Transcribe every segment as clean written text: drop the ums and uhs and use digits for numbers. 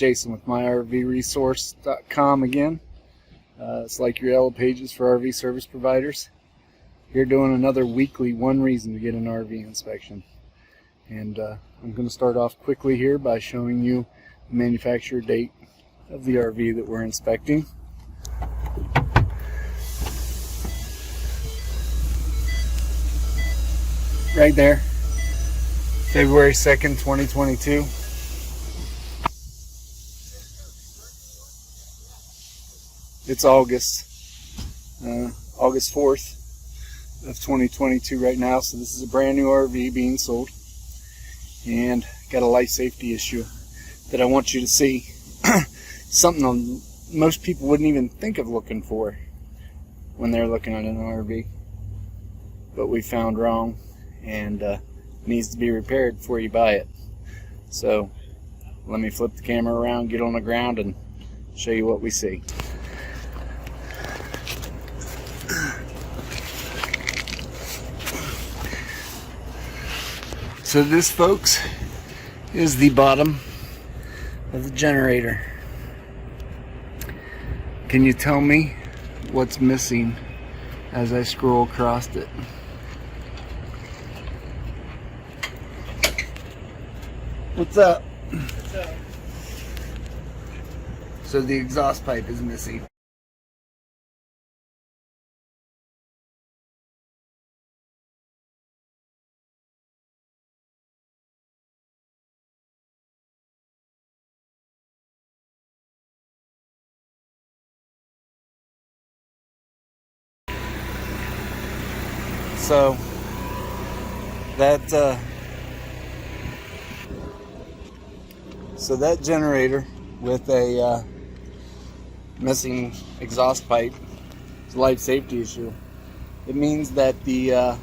Jason with myrvresource.com again. It's like your yellow pages for RV service providers. Here doing another weekly one reason to get an RV inspection. And I'm going to start off quickly here by showing you the manufacturer date of the RV that we're inspecting. Right there, February 2nd, 2022. It's August 4th of 2022 right now, so this is a brand new RV being sold, and got a life safety issue that I want you to see. Something most people wouldn't even think of looking for when they're looking at an RV, but we found wrong, and needs to be repaired before you buy it. So let me flip the camera around, get on the ground, and show you what we see. So this, folks, is the bottom of the generator. Can you tell me what's missing as I scroll across it? What's up? What's up? So the exhaust pipe is missing. So that generator with a missing exhaust pipe is a life safety issue. It means that the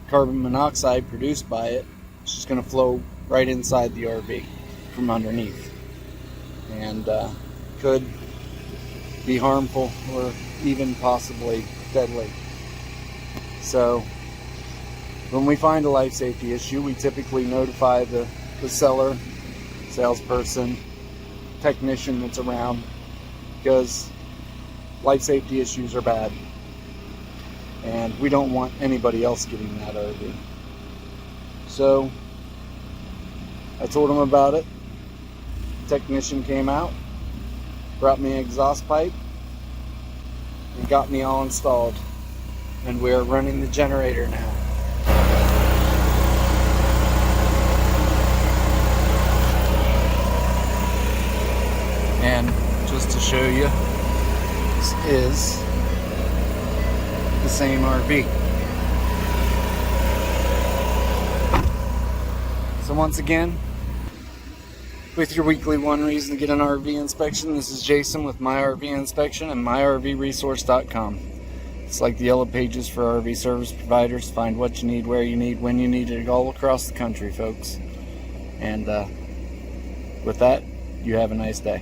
carbon monoxide produced by it is just going to flow right inside the RV from underneath, and could be harmful or even possibly deadly. So when we find a life safety issue, we typically notify the seller, salesperson, technician that's around, because life safety issues are bad and we don't want anybody else getting that RV. So I told them about it. The technician came out, brought me an exhaust pipe, and got me all installed, and we're running the generator now. And just to show you, this is the same RV. So once again, with your weekly one reason to get an RV inspection, this is Jason with My RV Inspection and myrvresource.com. It's like the yellow pages for RV service providers. Find what you need, where you need, when you need it, all across the country, folks. And with that, you have a nice day.